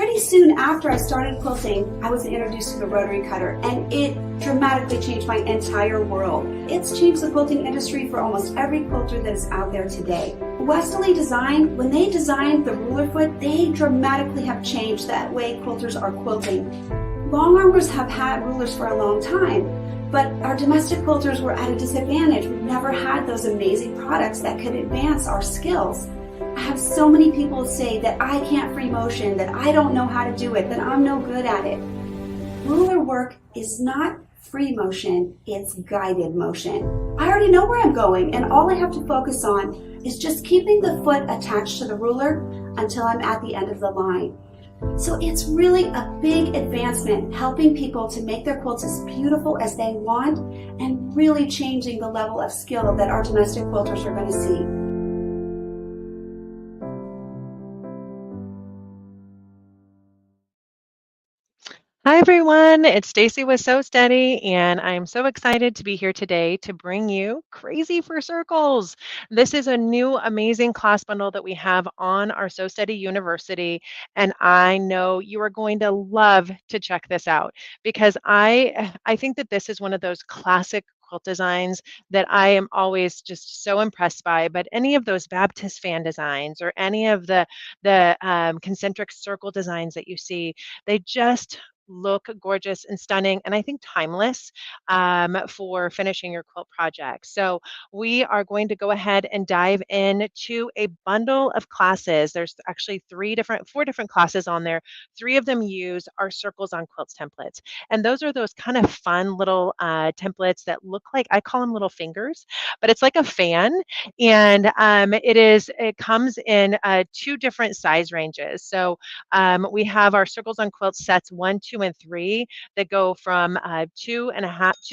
Pretty soon after I started quilting, I was introduced to the rotary cutter, and it dramatically changed my entire world. It's changed the quilting industry for almost every quilter that is out there today. Westerly Design, when they designed the ruler foot, they dramatically have changed that way quilters are quilting. Long armers have had rulers for a long time, but our domestic quilters were at a disadvantage. We've never had those amazing products that could advance our skills. I have so many people say that I can't free motion, that I don't know how to do it, that I'm no good at it. Ruler work is not free motion, it's guided motion. I already know where I'm going, and all I have to focus on is just keeping the foot attached to the ruler until I'm at the end of the line. So it's really a big advancement, helping people to make their quilts as beautiful as they want and really changing the level of skill that our domestic quilters are going to see. Hi everyone, it's Stacy with Sew Steady, and I'm so excited to be here today to bring you Crazy for Circles. This is a new amazing class bundle that we have on our Sew Steady University, and I know you are going to love to check this out because I think that this is one of those classic quilt designs that I am always just so impressed by. But any of those Baptist fan designs or any of the concentric circle designs that you see, they just look gorgeous and stunning, and I think timeless for finishing your quilt project. So we are going to go ahead and dive into a bundle of classes. There's actually four different classes on there. 3 of them use our Circles on Quilts templates, and those are those kind of fun little templates that look like, I call them little fingers, but it's like a fan, and it comes in 2 different size ranges. So we have our Circles on Quilts sets 1, 2, and 3 that go from 2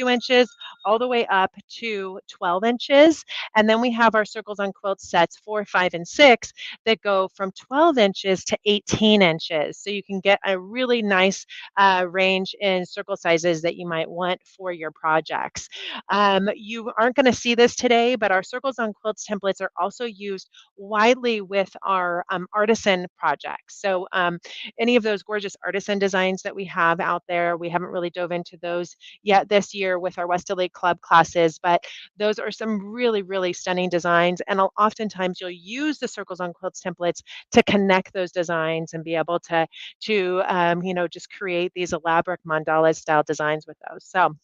inches all the way up to 12 inches. And then we have our Circles on Quilts sets 4, 5, and 6 that go from 12 inches to 18 inches. So you can get a really nice range in circle sizes that you might want for your projects. You aren't going to see this today, but our Circles on Quilts templates are also used widely with our artisan projects. So any of those gorgeous artisan designs that we have out there, we haven't really dove into those yet this year with our Westerly Club classes, but those are some really, really stunning designs. And oftentimes you'll use the Circles on Quilts templates to connect those designs and be able to just create these elaborate mandala style designs with those. So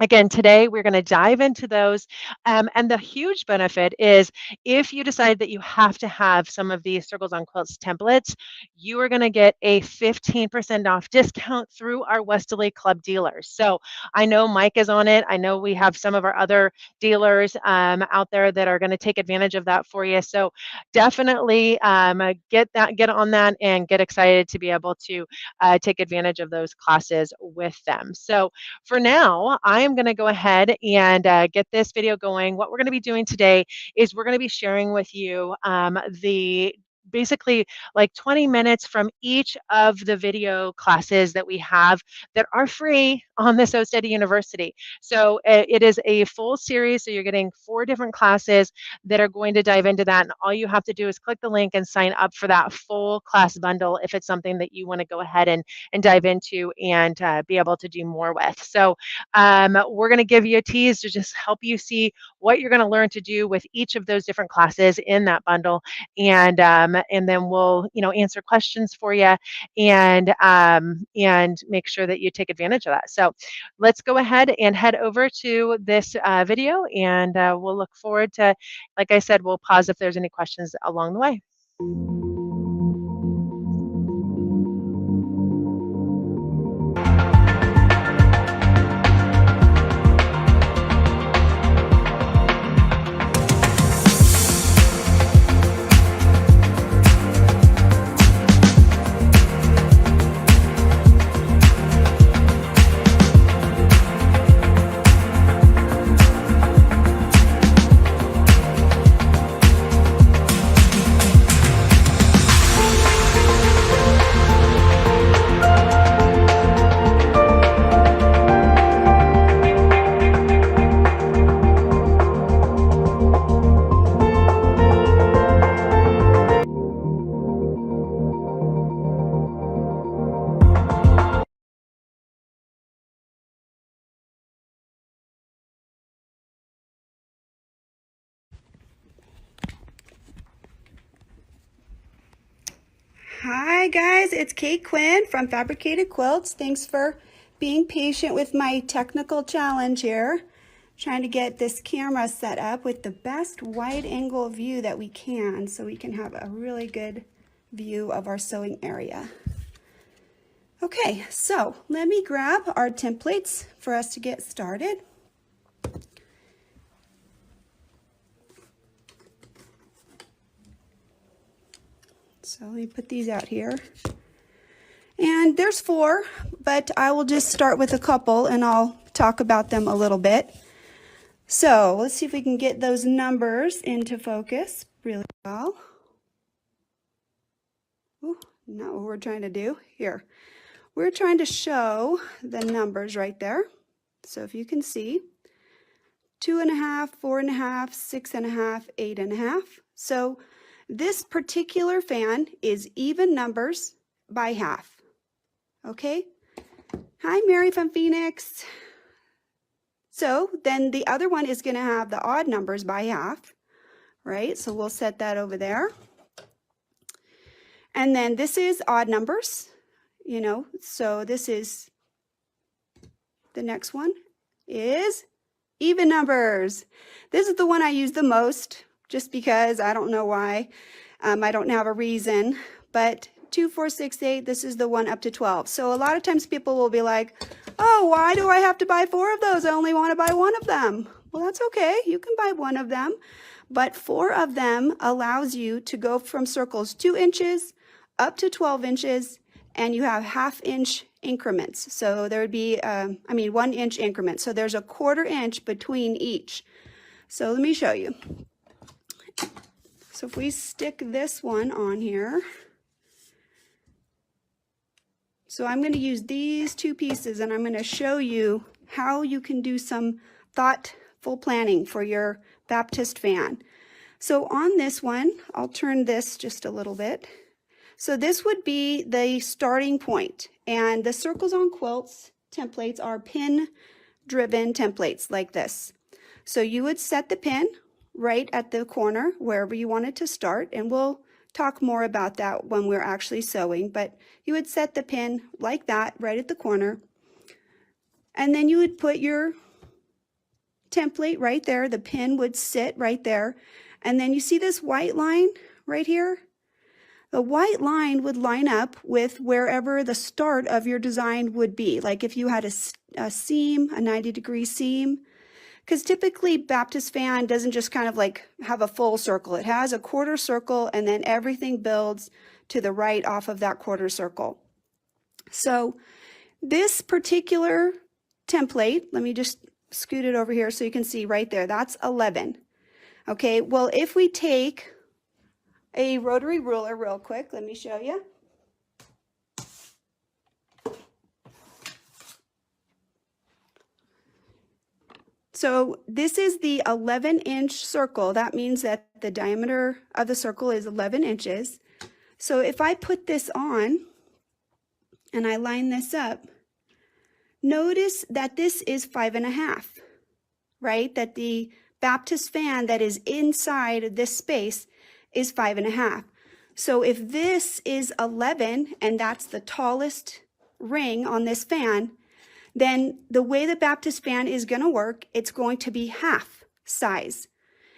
again, today we're going to dive into those. And the huge benefit is if you decide that you have to have some of these Circles on Quilts templates, you are going to get a 15% off discount through our Westerly Club dealers. So I know Mike is on it. I know we have some of our other dealers out there that are going to take advantage of that for you. So definitely get on that and get excited to be able to take advantage of those classes with them. So for now, I am going to go ahead and get this video going. What we're going to be doing today is we're going to be sharing with you basically like 20 minutes from each of the video classes that we have that are free on the Sew Steady University. So it is a full series. So you're getting 4 different classes that are going to dive into that. And all you have to do is click the link and sign up for that full class bundle if it's something that you want to go ahead and dive into and be able to do more with. So we're going to give you a tease to just help you see what you're going to learn to do with each of those different classes in that bundle. And then we'll, answer questions for you and make sure that you take advantage of that. So let's go ahead and head over to this video, and we'll look forward to, like I said, we'll pause if there's any questions along the way. Hi guys, it's Kate Quinn from Fabricated Quilts. Thanks for being patient with my technical challenge here. Trying to get this camera set up with the best wide angle view that we can so we can have a really good view of our sewing area. Okay, so let me grab our templates for us to get started. So let me put these out here. And there's 4, but I will just start with a couple and I'll talk about them a little bit. So let's see if we can get those numbers into focus really well. Ooh, not what we're trying to do. Here, we're trying to show the numbers right there. So if you can see, 2.5, 4.5, 6.5, 8.5. So this particular fan is even numbers by half. Okay. Hi, Mary from Phoenix. So then the other one is going to have the odd numbers by half, right? So we'll set that over there. And then this is odd numbers, so this is, the next one is even numbers. This is the one I use the most, just because I don't know why. I don't have a reason, but 2, 4, 6, 8, this is the one up to 12. So a lot of times people will be like, oh, why do I have to buy 4 of those? I only want to buy 1 of them. Well, that's okay. You can buy 1 of them, but 4 of them allows you to go from circles 2 inches up to 12 inches, and you have 1/2 inch increments. So there would be, 1 inch increments. So there's a 1/4 inch between each. So let me show you. So if we stick this one on here, so I'm going to use these 2 pieces and I'm going to show you how you can do some thoughtful planning for your Baptist fan. So on this one, I'll turn this just a little bit. So this would be the starting point, and the Circles on Quilts templates are pin driven templates like this. So you would set the pin right at the corner wherever you wanted to start, and we'll talk more about that when we're actually sewing, but you would set the pin like that right at the corner, and then you would put your template right there. The pin would sit right there, and then you see this white line right here? The white line would line up with wherever the start of your design would be, like if you had a seam, a 90-degree seam, because typically Baptist fan doesn't just kind of like have a full circle. It has a 1/4 circle, and then everything builds to the right off of that 1/4 circle. So this particular template, let me just scoot it over here so you can see right there, that's 11. Okay, well, if we take a rotary ruler real quick, let me show you. So this is the 11-inch circle. That means that the diameter of the circle is 11 inches. So if I put this on and I line this up, notice that this is 5.5, right? That the Baptist fan that is inside this space is 5.5. So if this is 11 and that's the tallest ring on this fan, then the way the Baptist fan is going to work, it's going to be half size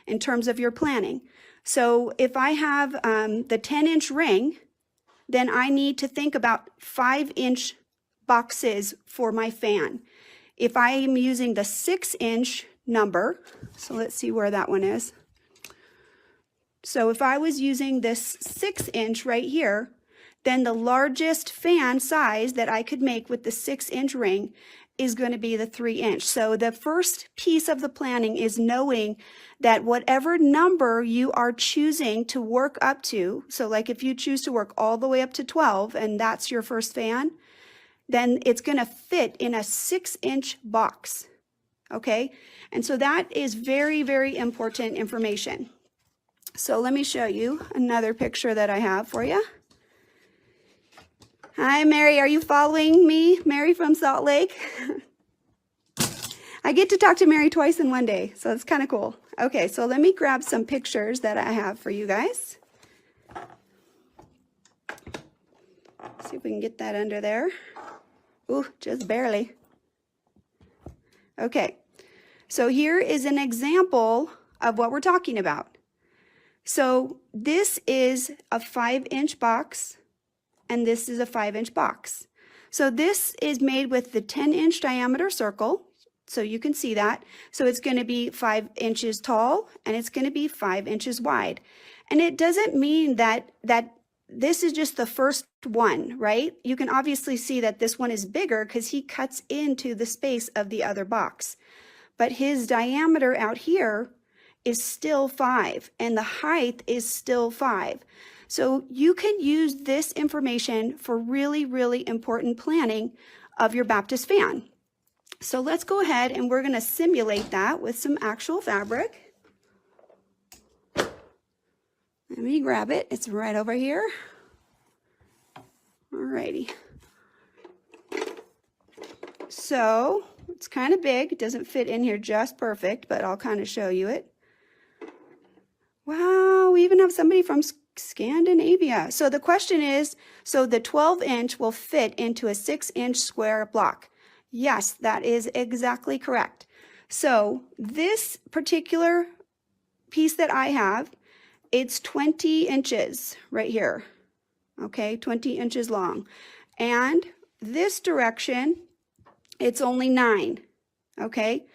in terms of your planning. So if I have the 10-inch ring, then I need to think about 5-inch boxes for my fan. If I am using the 6-inch number, so let's see where that one is. So if I was using this 6-inch right here, then the largest fan size that I could make with the 6-inch ring is going to be the 3-inch. So the first piece of the planning is knowing that whatever number you are choosing to work up to, so like if you choose to work all the way up to 12 and that's your first fan, then it's going to fit in a 6-inch box. Okay, and so that is very, very important information. So let me show you another picture that I have for you. Hi, Mary. Are you following me? Mary from Salt Lake. I get to talk to Mary twice in one day, so it's kind of cool. Okay, so let me grab some pictures that I have for you guys. See if we can get that under there. Ooh, just barely. Okay, so here is an example of what we're talking about. So this is a 5-inch box, and this is a 5-inch box. So this is made with the 10-inch diameter circle, so you can see that. So it's going to be 5 inches tall, and it's going to be 5 inches wide. And it doesn't mean that this is just the first one, right? You can obviously see that this one is bigger because he cuts into the space of the other box. But his diameter out here is still 5, and the height is still 5. So you can use this information for really, really important planning of your Baptist fan. So let's go ahead and we're going to simulate that with some actual fabric. Let me grab it. It's right over here. Alrighty. So it's kind of big. It doesn't fit in here just perfect, but I'll kind of show you it. Wow, we even have somebody from Scandinavia. So the question is, so the 12-inch will fit into a 6-inch square block. Yes, that is exactly correct. So this particular piece that I have, it's 20 inches right here. Okay, 20 inches long. And this direction, it's only 9. Okay,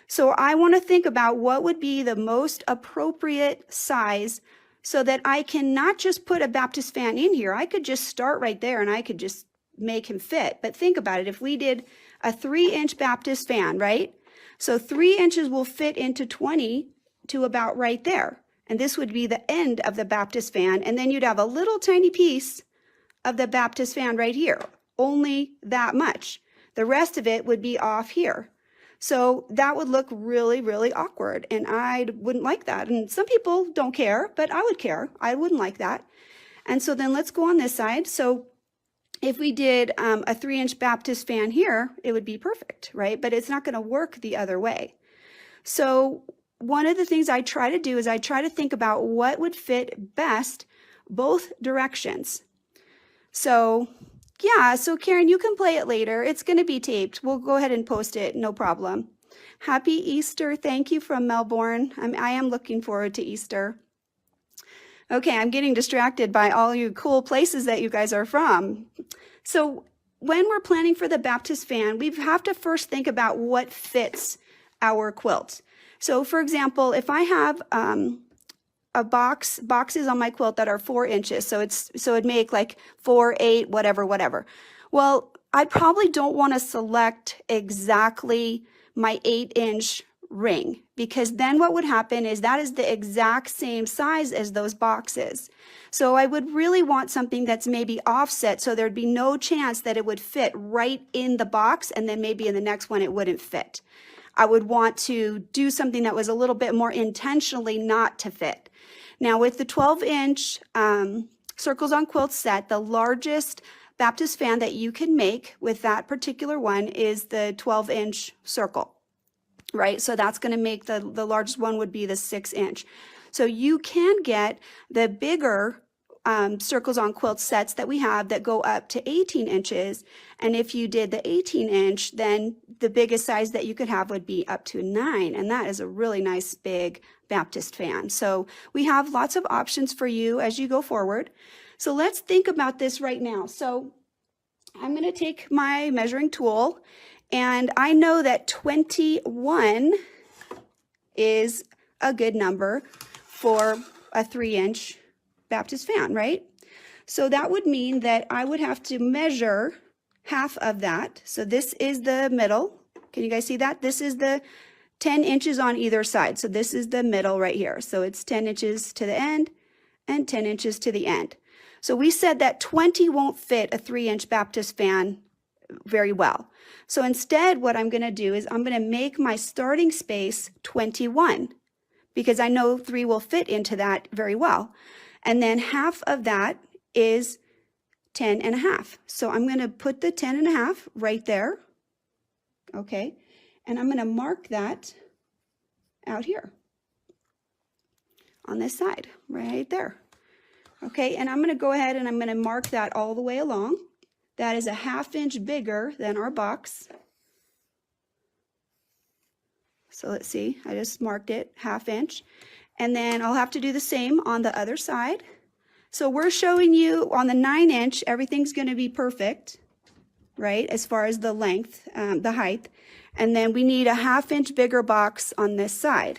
so I want to think about what would be the most appropriate size so that I can not just put a Baptist fan in here. I could just start right there and I could just make him fit. But think about it. If we did a 3-inch Baptist fan, right? So 3 inches will fit into 20 to about right there. And this would be the end of the Baptist fan. And then you'd have a little tiny piece of the Baptist fan right here. Only that much. The rest of it would be off here. So that would look really, really awkward, and I wouldn't like that. And some people don't care, but I would care. I wouldn't like that. And so then let's go on this side. So if we did a 3-inch Baptist fan here, it would be perfect, right? But it's not going to work the other way. So one of the things I try to do is I try to think about what would fit best both directions. So yeah, so Karen, you can play it later. It's going to be taped. We'll go ahead and post it, no problem. Happy Easter. Thank you from Melbourne. I am looking forward to Easter. Okay, I'm getting distracted by all you cool places that you guys are from. So when we're planning for the Baptist fan, we have to first think about what fits our quilt. So for example, if I have boxes on my quilt that are 4 inches. So it'd make like 4, 8, whatever. Well, I probably don't want to select exactly my 8-inch ring, because then what would happen is that is the exact same size as those boxes. So I would really want something that's maybe offset, so there'd be no chance that it would fit right in the box, and then maybe in the next one it wouldn't fit. I would want to do something that was a little bit more intentionally not to fit. Now with the 12-inch Circles on Quilts set, the largest Baptist fan that you can make with that particular one is the 12-inch circle, right? So that's going to make the largest one would be the 6-inch. So you can get the bigger Circles on Quilts sets that we have that go up to 18 inches. And if you did the 18-inch, then the biggest size that you could have would be up to 9. And that is a really nice big Baptist fan. So we have lots of options for you as you go forward. So let's think about this right now. So I'm going to take my measuring tool, and I know that 21 is a good number for a 3-inch Baptist fan, right? So that would mean that I would have to measure half of that. So this is the middle. Can you guys see that? This is the 10 inches on either side. So this is the middle right here. So it's 10 inches to the end and 10 inches to the end. So we said that 20 won't fit a 3-inch Baptist fan very well. So instead, what I'm going to do is I'm going to make my starting space 21, because I know 3 will fit into that very well. And then half of that is 10.5. So I'm going to put the 10.5 right there. Okay. And I'm going to mark that out here on this side, right there. Okay. And I'm going to go ahead and I'm going to mark that all the way along. that is a 1/2 inch bigger than our box. So let's see, I just marked it 1/2 inch. And then I'll have to do the same on the other side. So we're showing you on the 9 inch, everything's going to be perfect, right? As far as the length, the height. And then we need a 1/2 inch bigger box on this side,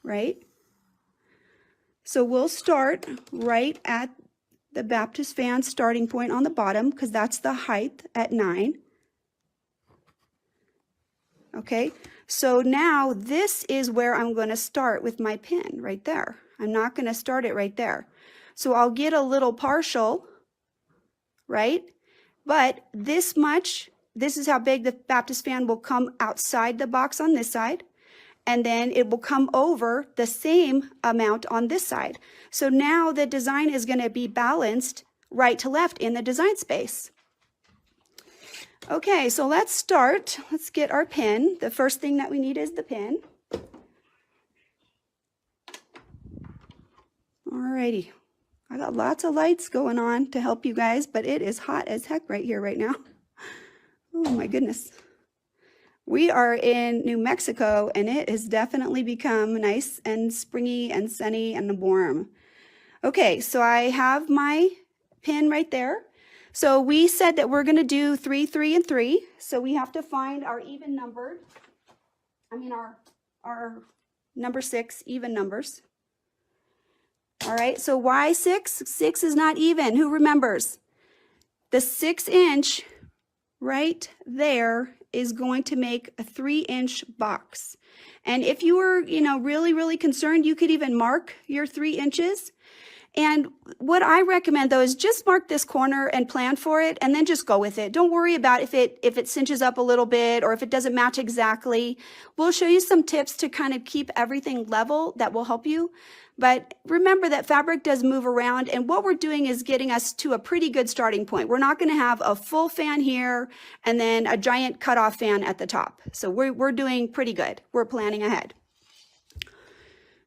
right? So we'll start right at the Baptist fan starting point on the bottom because that's the height at 9. Okay, so now this is where I'm going to start with my pin right there. I'm not going to start it right there. So I'll get a little partial, right? But this much, this is how big the Baptist fan will come outside the box on this side. And then it will come over the same amount on this side. So now the design is going to be balanced right to left in the design space. Okay, so let's start. Let's get our pin. The first thing that we need is the pin. Alrighty, I got lots of lights going on to help you guys, but it is hot as heck right here right now. Oh my goodness. We are in New Mexico and it has definitely become nice and springy and sunny and warm. Okay, so I have my pin right there. So we said that we're going to do 3, 3, and 3. So we have to find our even numbered, our number 6 even numbers. All right, so why 6? 6 is not even. Who remembers? The 6 inch right there is going to make a 3 inch box. And if you were, really, really concerned, you could even mark your 3 inches. And what I recommend though is just mark this corner and plan for it and then just go with it. Don't worry about if it cinches up a little bit or if it doesn't match exactly. We'll show you some tips to kind of keep everything level that will help you. But remember that fabric does move around, and what we're doing is getting us to a pretty good starting point. We're not going to have a full fan here and then a giant cutoff fan at the top. So we're doing pretty good. We're planning ahead.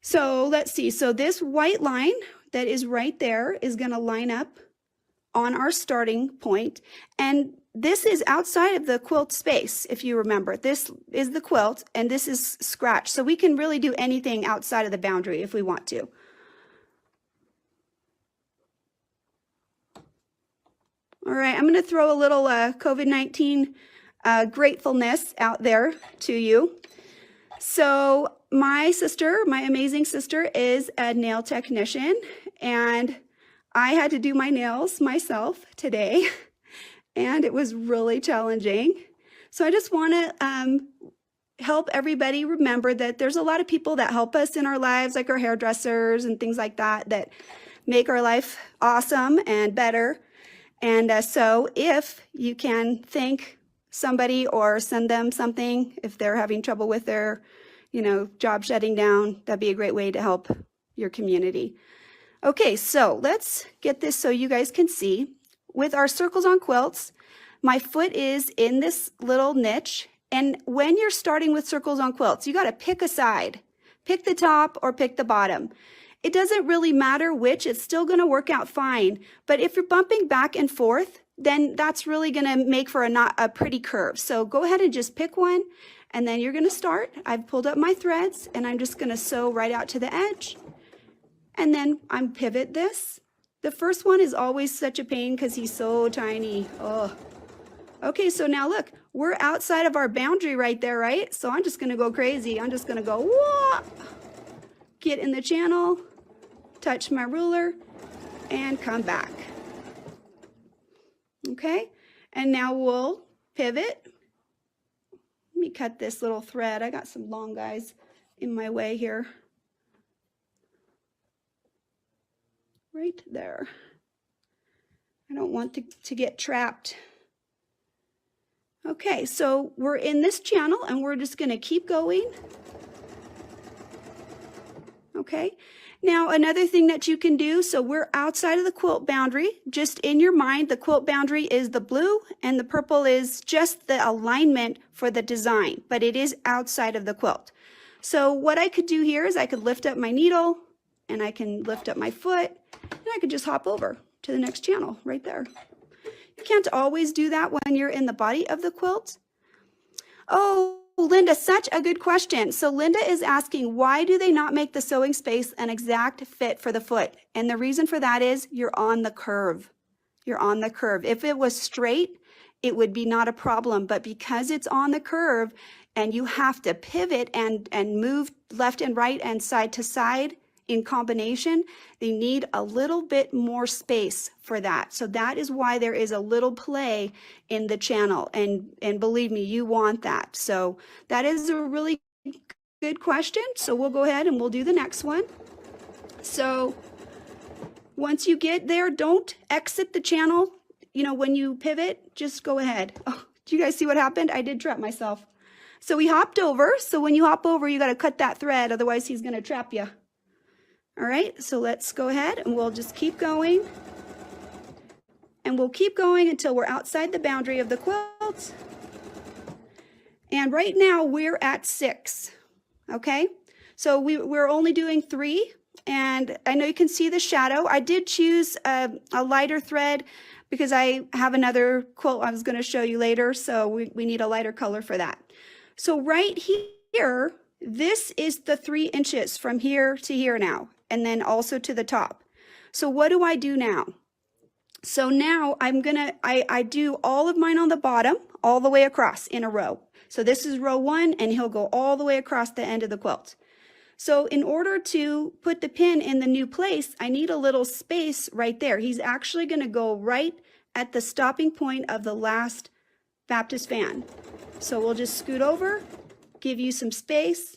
So let's see. So this white line that is right there is going to line up on our starting point. And this is outside of the quilt space, if you remember. This is the quilt and this is scratch. So we can really do anything outside of the boundary if we want to. All right, I'm going to throw a little COVID-19 gratefulness out there to you. So my sister, my amazing sister, is a nail technician, and I had to do my nails myself today, and it was really challenging. So I just want to help everybody remember that there's a lot of people that help us in our lives, like our hairdressers and things like that, that make our life awesome and better. And so if you can thank somebody or send them something if they're having trouble with their job shutting down, that'd be a great way to help your community. Okay, so let's get this so you guys can see. With our circles on quilts, my foot is in this little niche. And when you're starting with circles on quilts, you got to pick a side. Pick the top or pick the bottom. It doesn't really matter which, it's still going to work out fine. But if you're bumping back and forth, then that's really going to make for a pretty curve. So go ahead and just pick one. And then you're going to start. I've pulled up my threads and I'm just going to sew right out to the edge. And then I'm pivot this. The first one is always such a pain because he's so tiny. Oh. Okay, so now look, we're outside of our boundary right there, right? So I'm just going to go crazy. I'm just going to go, whoa, get in the channel, touch my ruler, and come back. Okay, and now we'll pivot. Let me cut this little thread. I got some long guys in my way here. Right there. I don't want to get trapped. Okay, so we're in this channel and we're just going to keep going. Okay, now another thing that you can do, so we're outside of the quilt boundary. Just in your mind, the quilt boundary is the blue and the purple is just the alignment for the design, but it is outside of the quilt. So what I could do here is I could lift up my needle and I can lift up my foot and I could just hop over to the next channel right there. can't always do that when you're in the body of the quilt. Oh, Linda, such a good question. So Linda is asking, why do they not make the sewing space an exact fit for the foot? And the reason for that is you're on the curve. You're on the curve. If it was straight, it would be not a problem. But because it's on the curve and you have to pivot and move left and right and side to side in combination, they need a little bit more space for that. So that is why there is a little play in the channel. And believe me, you want that. So that is a really good question. So we'll go ahead and we'll do the next one. So once you get there, don't exit the channel. You know, when you pivot, just go ahead. Oh, do you guys see what happened? I did trap myself. So we hopped over. So when you hop over, you got to cut that thread. Otherwise, he's going to trap you. All right, so let's go ahead and we'll just keep going. And we'll keep going until we're outside the boundary of the quilt. And right now we're at 6, okay? So we're only doing 3, and I know you can see the shadow. I did choose a lighter thread because I have another quilt I was gonna show you later, so we need a lighter color for that. So right here, this is the 3 inches from here to here now, and then also to the top. So what do I do now? So now I do all of mine on the bottom, all the way across in a row. So this is row 1, and he'll go all the way across the end of the quilt. So in order to put the pin in the new place, I need a little space right there. He's actually gonna go right at the stopping point of the last Baptist fan. So we'll just scoot over, give you some space,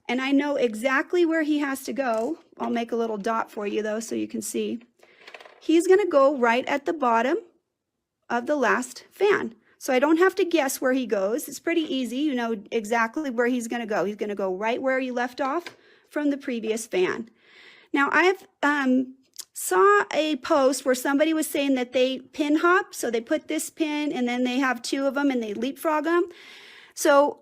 and I know exactly where he has to go. I'll make a little dot for you though so you can see. He's gonna go right at the bottom of the last fan. So I don't have to guess where he goes. It's pretty easy. You know exactly where he's gonna go. He's gonna go right where you left off from the previous fan. Now I've saw a post where somebody was saying that they pin hop. So they put this pin and then they have 2 of them and they leapfrog them. So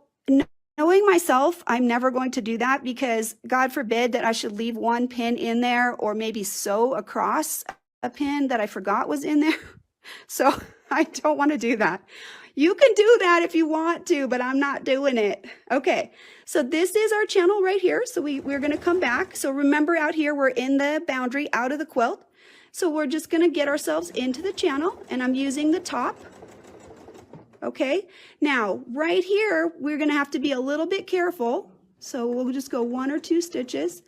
knowing myself, I'm never going to do that because God forbid that I should leave 1 pin in there or maybe sew across a pin that I forgot was in there. So I don't want to do that. You can do that if you want to, but I'm not doing it. Okay, so this is our channel right here. So we're going to come back. So remember out here, we're in the boundary out of the quilt. So we're just going to get ourselves into the channel, and I'm using the top. Okay, now right here, we're going to have to be a little bit careful. So we'll just go 1 or 2 stitches.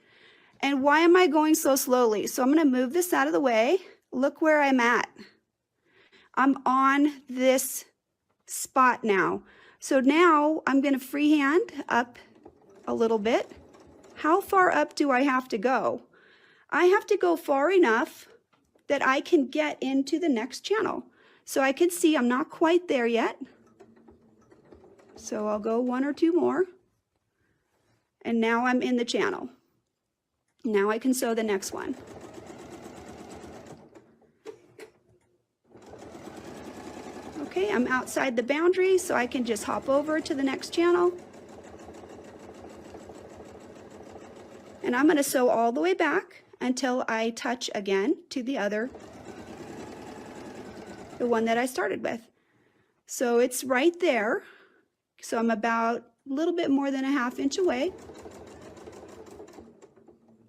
And why am I going so slowly? So I'm going to move this out of the way. Look where I'm at. I'm on this spot now. So now I'm going to freehand up a little bit. How far up do I have to go? I have to go far enough that I can get into the next channel. So I can see I'm not quite there yet. So I'll go 1 or 2 more. And now I'm in the channel. Now I can sew the next one. Okay, I'm outside the boundary, so I can just hop over to the next channel. And I'm going to sew all the way back until I touch again to the one that I started with. So it's right there. So I'm about a little bit more than a ½ inch away.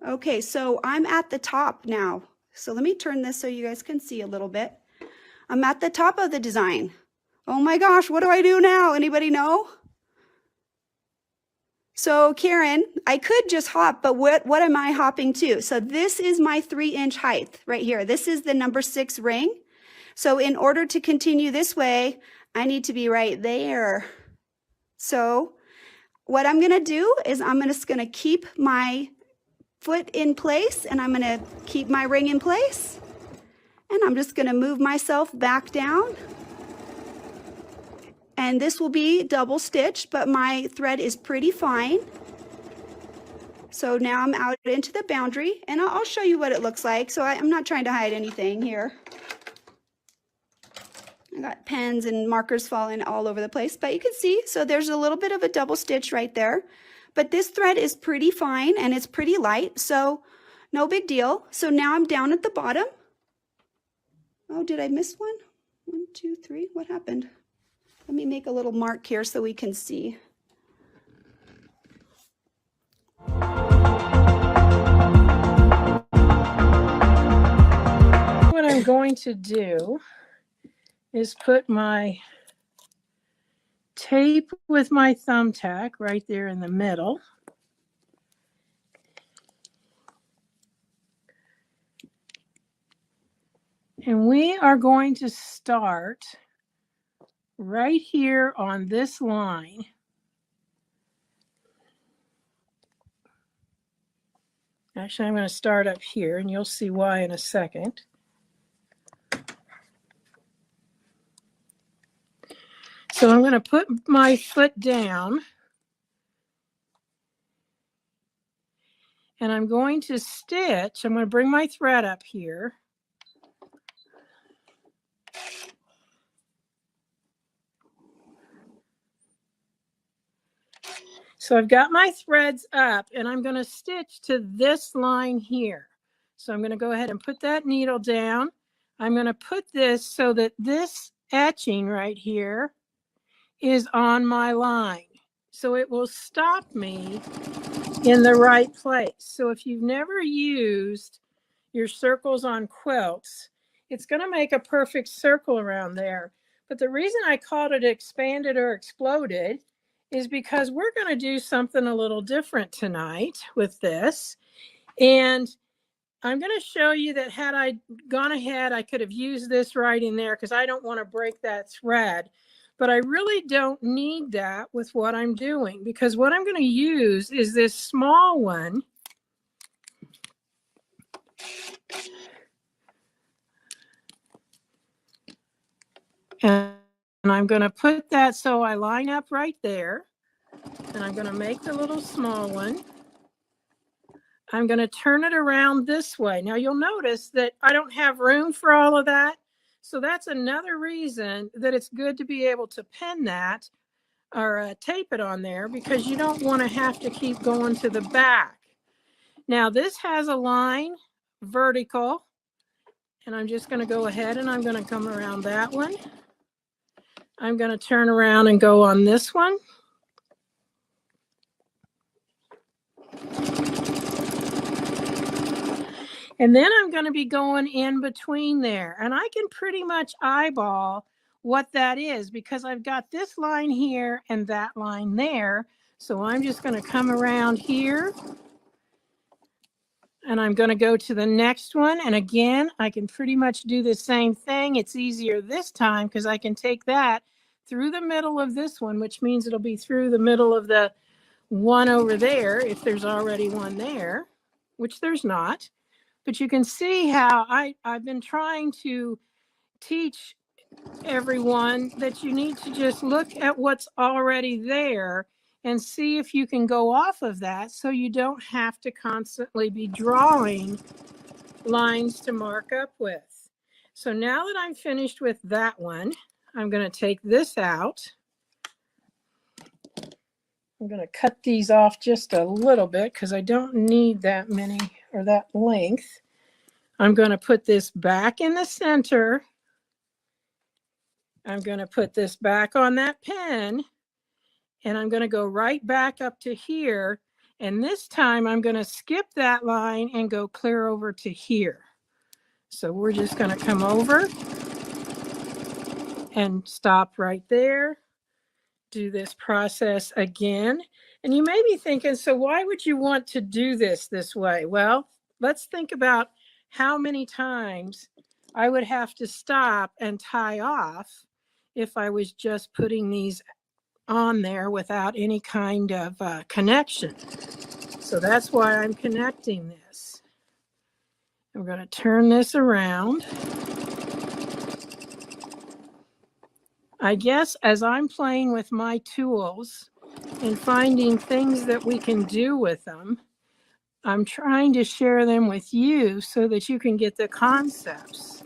Okay, so I'm at the top now. So let me turn this so you guys can see a little bit. I'm at the top of the design. Oh my gosh, what do I do now? Anybody know? So Karen, I could just hop, but what am I hopping to? So this is my 3-inch height right here. This is the number 6 ring. So in order to continue this way, I need to be right there. So what I'm gonna do is I'm just gonna keep my foot in place, and I'm gonna keep my ring in place. And I'm just gonna move myself back down. And this will be double stitched, but my thread is pretty fine. So now I'm out into the boundary, and I'll show you what it looks like. So I'm not trying to hide anything here. I got pens and markers falling all over the place, but you can see, so there's a little bit of a double stitch right there. But this thread is pretty fine and it's pretty light, so no big deal. So now I'm down at the bottom. Oh, did I miss one? 1, 2, 3. What happened? Let me make a little mark here so we can see. What I'm going to do is put my tape with my thumbtack right there in the middle. And we are going to start right here on this line. Actually, I'm going to start up here, and you'll see why in a second. So I'm going to put my foot down, and I'm going to stitch. I'm going to bring my thread up here. So I've got my threads up, and I'm going to stitch to this line here. So I'm going to go ahead and put that needle down. I'm going to put this so that this etching right here is on my line. So it will stop me in the right place. So if you've never used your circles on quilts, it's going to make a perfect circle around there. But the reason I called it expanded or exploded is because we're going to do something a little different tonight with this. And I'm going to show you that had I gone ahead, I could have used this right in there because I don't want to break that thread. But I really don't need that with what I'm doing, because what I'm going to use is this small one. And I'm going to put that so I line up right there. And I'm going to make the little small one. I'm going to turn it around this way. Now you'll notice that I don't have room for all of that. So that's another reason that it's good to be able to pin that or tape it on there, because you don't want to have to keep going to the back. Now this has a line vertical, and I'm just going to go ahead and I'm going to come around that one. I'm going to turn around and go on this one. And then I'm going to be going in between there, and I can pretty much eyeball what that is because I've got this line here and that line there. So I'm just going to come around here, and I'm going to go to the next one. And again, I can pretty much do the same thing. It's easier this time because I can take that through the middle of this one, which means it'll be through the middle of the one over there if there's already one there, which there's not. But you can see how I've been trying to teach everyone that you need to just look at what's already there and see if you can go off of that so you don't have to constantly be drawing lines to mark up with. So now that I'm finished with that one, I'm going to take this out. I'm going to cut these off just a little bit because I don't need that many or that length. I'm going to put this back in the center. I'm going to put this back on that pin, and I'm going to go right back up to here. And this time I'm going to skip that line and go clear over to here. So we're just going to come over and stop right there. Do this process again. And you may be thinking, so why would you want to do this way? Well, let's think about how many times I would have to stop and tie off if I was just putting these on there without any kind of connection. So that's why I'm connecting this. I'm going to turn this around. I guess as I'm playing with my tools and finding things that we can do with them, I'm trying to share them with you so that you can get the concepts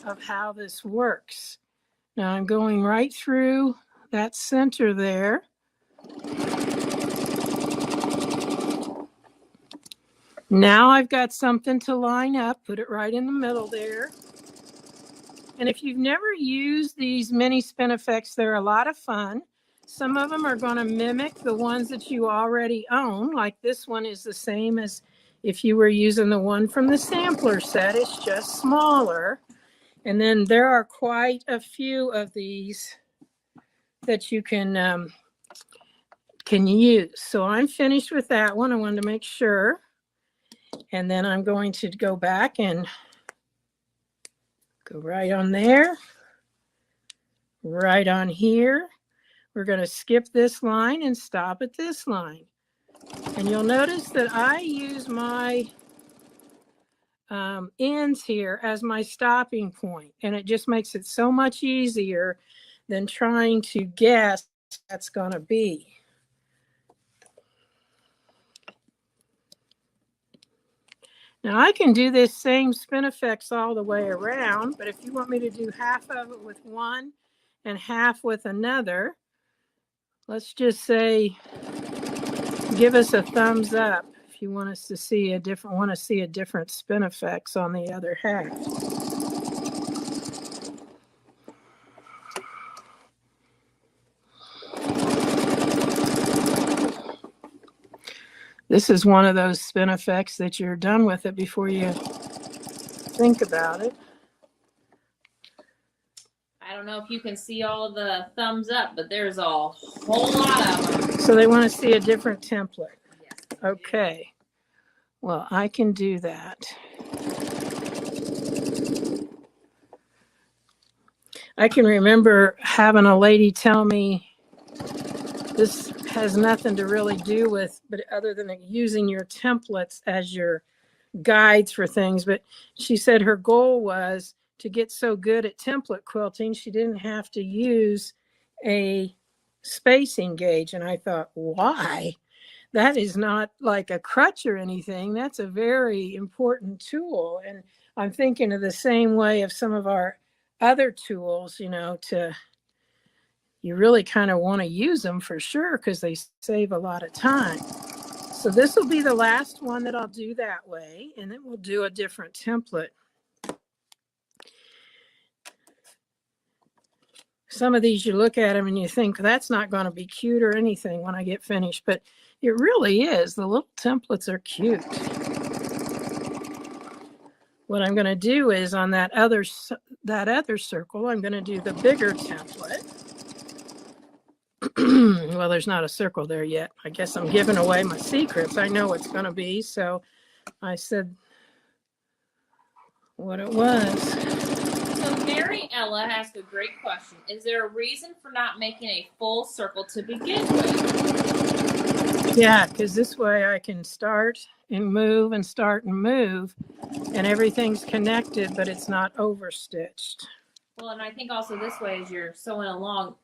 of how this works. Now I'm going right through that center there. Now I've got something to line up, put it right in the middle there. And if you've never used these mini spin effects, they're a lot of fun. Some of them are going to mimic the ones that you already own. Like this one is the same as if you were using the one from the sampler set. It's just smaller. And then there are quite a few of these that you can use. So I'm finished with that one. I wanted to make sure. And then I'm going to go back and go right on there, right on here. We're going to skip this line and stop at this line. And you'll notice that I use my ends here as my stopping point, and it just makes it so much easier than trying to guess what that's going to be. Now I can do this same spin effects all the way around, but if you want me to do half of it with one and half with another, let's just say, give us a thumbs up if you want us to see a different spin effects on the other half. This is one of those spin effects that you're done with it before you think about it. I don't know if you can see all the thumbs up, but there's a whole lot of them. So they want to see a different template. Yes. Okay. Well, I can do that. I can remember having a lady tell me, this has nothing to really do with, but other than using your templates as your guides for things. But she said her goal was to get so good at template quilting, she didn't have to use a spacing gauge. And I thought, why? That is not like a crutch or anything. That's a very important tool. And I'm thinking of the same way of some of our other tools, you know, you really kind of want to use them for sure because they save a lot of time. So this will be the last one that I'll do that way, and then we'll do a different template. Some of these you look at them and you think that's not going to be cute or anything when I get finished, but it really is. The little templates are cute. What I'm going to do is on that other circle, I'm going to do the bigger template. Well, there's not a circle there yet. I guess I'm giving away my secrets. I know what's going to be, so I said what it was. So Mary Ella asked a great question. Is there a reason for not making a full circle to begin with? Yeah, because this way I can start and move and start and move, and everything's connected, but it's not overstitched. Well, and I think also this way, as you're sewing along,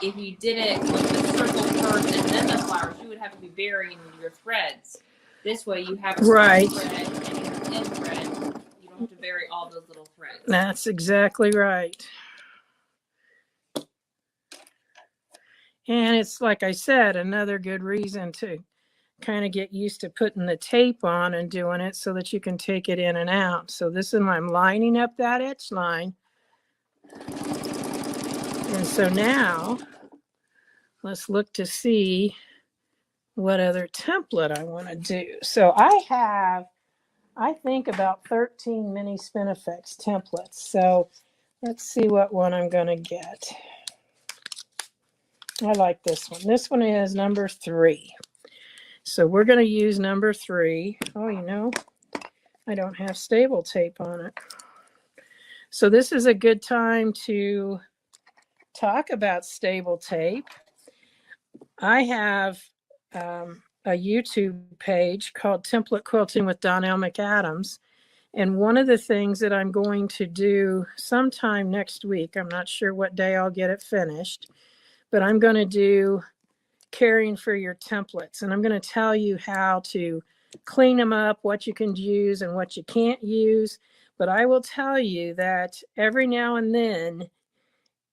if you did it with the circle first and then the flowers, you would have to be burying your threads. This way you have a right thread and an end thread. You don't have to bury all those little threads. That's exactly right. And it's, like I said, another good reason to kind of get used to putting the tape on and doing it so that you can take it in and out. So this is, I'm lining up that edge line. And so now let's look to see what other template I want to do. So I have, I think, about 13 mini spin effects templates. So let's see what one I'm going to get. I like this one. This one is number 3. So we're going to use number 3. Oh, you know, I don't have stable tape on it. So this is a good time to talk about stable tape. I have a YouTube page called Template Quilting with Donelle McAdams. And one of the things that I'm going to do sometime next week, I'm not sure what day I'll get it finished, but I'm going to do caring for your templates. And I'm going to tell you how to clean them up, what you can use and what you can't use. But I will tell you that every now and then,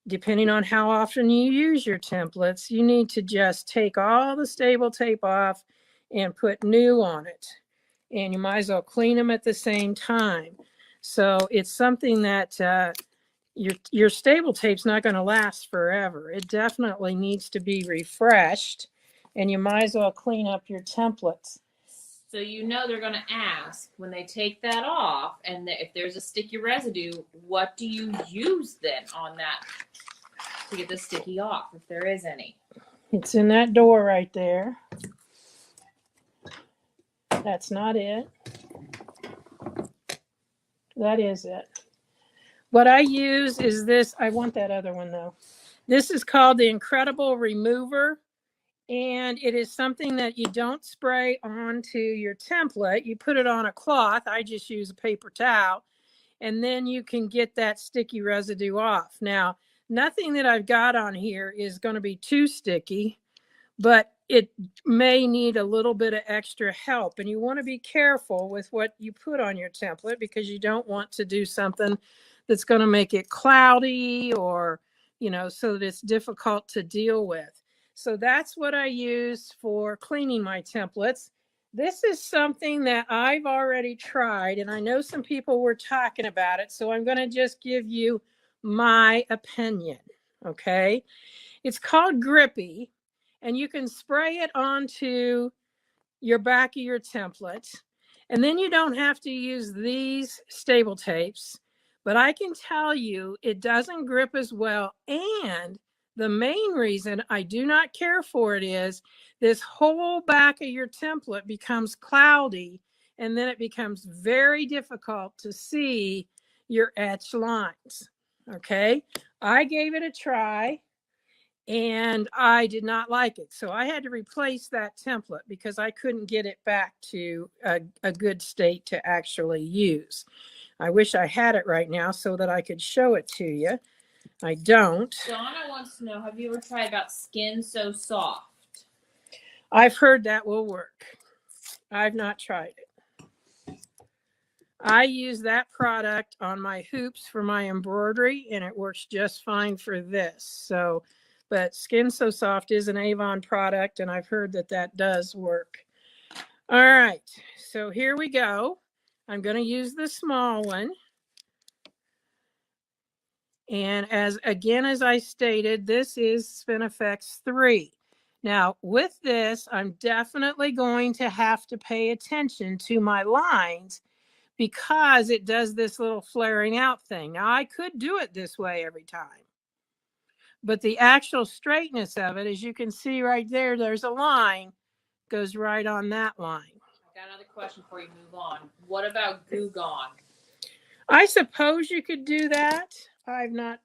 depending on how often you use your templates, you need to just take all the stable tape off and put new on it. And you might as well clean them at the same time. So it's something that your stable tape's not going to last forever. It definitely needs to be refreshed, and you might as well clean up your templates. So you know they're going to ask when they take that off, and if there's a sticky residue, what do you use then on that to get the sticky off, if there is any? It's in that door right there. That's not it. That is it. What I use is this. I want that other one though. This is called the Incredible Remover. And it is something that you don't spray onto your template. You put it on a cloth. I just use a paper towel. And then you can get that sticky residue off. Now, nothing that I've got on here is going to be too sticky, but it may need a little bit of extra help. And you want to be careful with what you put on your template, because you don't want to do something that's going to make it cloudy or, so that it's difficult to deal with. So that's what I use for cleaning my templates. This is something that I've already tried, and I know some people were talking about it, so I'm going to just give you my opinion, okay? It's called Grippy, and you can spray it onto your back of your template, and then you don't have to use these stable tapes, but I can tell you it doesn't grip as well, and the main reason I do not care for it is this whole back of your template becomes cloudy, and then it becomes very difficult to see your etched lines. Okay, I gave it a try and I did not like it. So I had to replace that template because I couldn't get it back to a good state to actually use. I wish I had it right now so that I could show it to you. I don't. Donna wants to know, have you ever tried about Skin So Soft? I've heard that will work. I've not tried it. I use that product on my hoops for my embroidery, and it works just fine for this. So, but Skin So Soft is an Avon product, and I've heard that that does work. All right, so here we go. I'm going to use the small one. And as I stated, this is Spinifex 3. Now, with this, I'm definitely going to have to pay attention to my lines because it does this little flaring out thing. Now, I could do it this way every time, but the actual straightness of it, as you can see right there, there's a line, goes right on that line. I got another question before you move on. What about Goo Gone? I suppose you could do that. I've not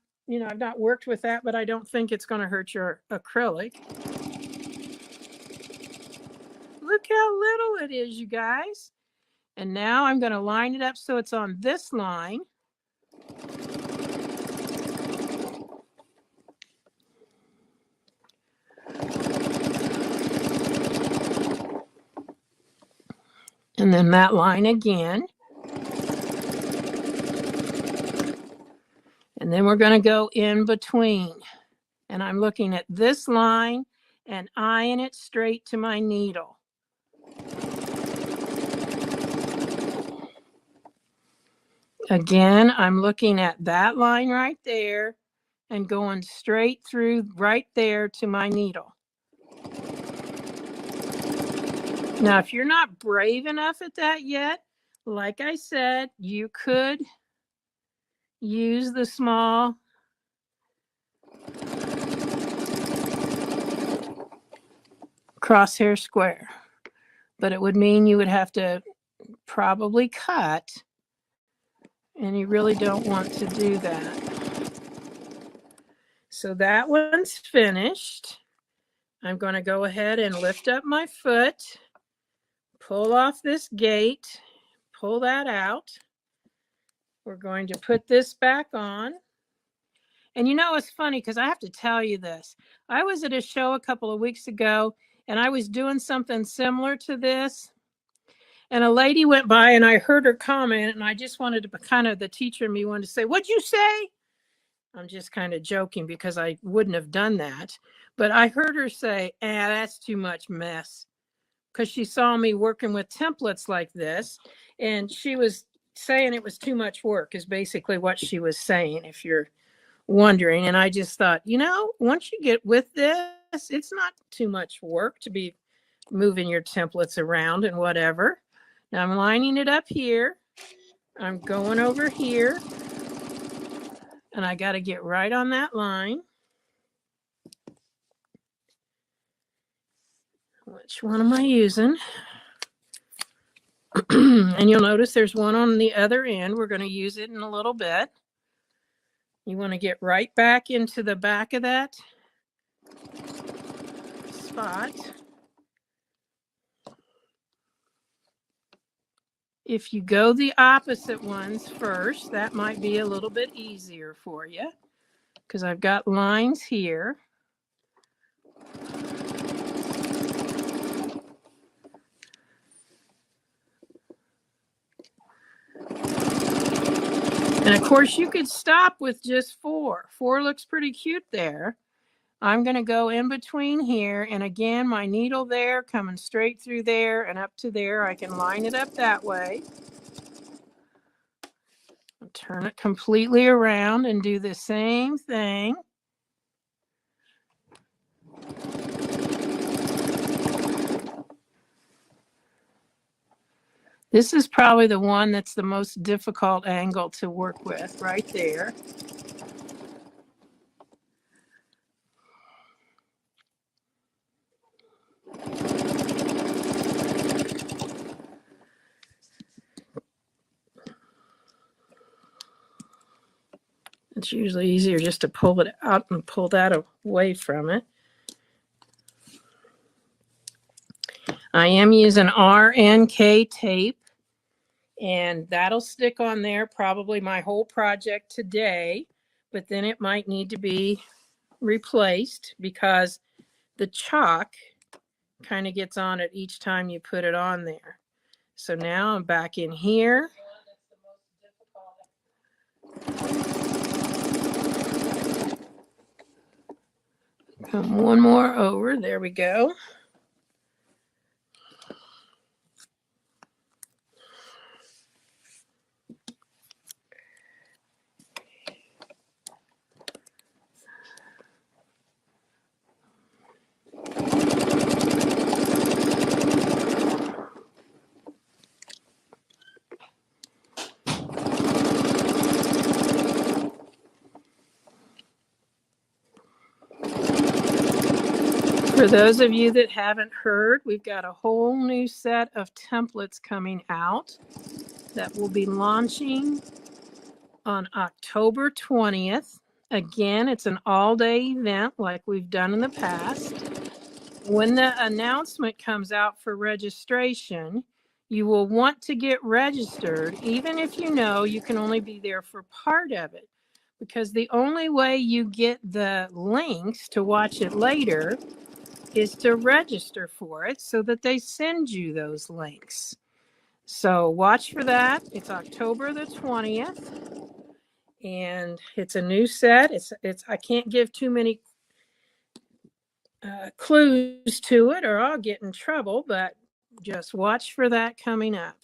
worked with that, but I don't think it's going to hurt your acrylic. Look how little it is, you guys. And now I'm going to line it up so it's on this line. And then that line again. And then we're going to go in between. And I'm looking at this line and eyeing it straight to my needle. Again, I'm looking at that line right there and going straight through right there to my needle. Now, if you're not brave enough at that yet, like I said, you could use the small crosshair square, but it would mean you would have to probably cut, and you really don't want to do that. So that one's finished. I'm going to go ahead and lift up my foot, pull off this gate, pull that out. We're going to put this back on. And it's funny because I have to tell you this. I was at a show a couple of weeks ago and I was doing something similar to this. And a lady went by and I heard her comment, and I just wanted to the teacher in me wanted to say, "What'd you say?" I'm just kind of joking because I wouldn't have done that. But I heard her say, that's too much mess. Because she saw me working with templates like this, and she was saying it was too much work is basically what she was saying, if you're wondering. And I just thought, you know, once you get with this, it's not too much work to be moving your templates around and whatever. Now I'm lining it up here. I'm going over here, and I got to get right on that line. Which one am I using? And you'll notice there's one on the other end. We're going to use it in a little bit. You want to get right back into the back of that spot. If you go the opposite ones first, that might be a little bit easier for you, because I've got lines here. And of course you could stop with just 4. 4 looks pretty cute there. I'm going to go in between here, and again, my needle there coming straight through there and up to there. I can line it up that way. Turn it completely around and do the same thing. This is probably the one that's the most difficult angle to work with, right there. It's usually easier just to pull it out and pull that away from it. I am using RNK tape, and that'll stick on there probably my whole project today, but then it might need to be replaced because the chalk kind of gets on it each time you put it on there. So now I'm back in here. Come one more over. There we go. For those of you that haven't heard, we've got a whole new set of templates coming out that will be launching on October 20th. Again, it's an all-day event like we've done in the past. When the announcement comes out for registration, you will want to get registered, even if you know you can only be there for part of it, because the only way you get the links to watch it later is to register for it so that they send you those links. So watch for that. It's October the 20th, and it's a new set. It's I can't give too many clues to it or I'll get in trouble, but just watch for that coming up.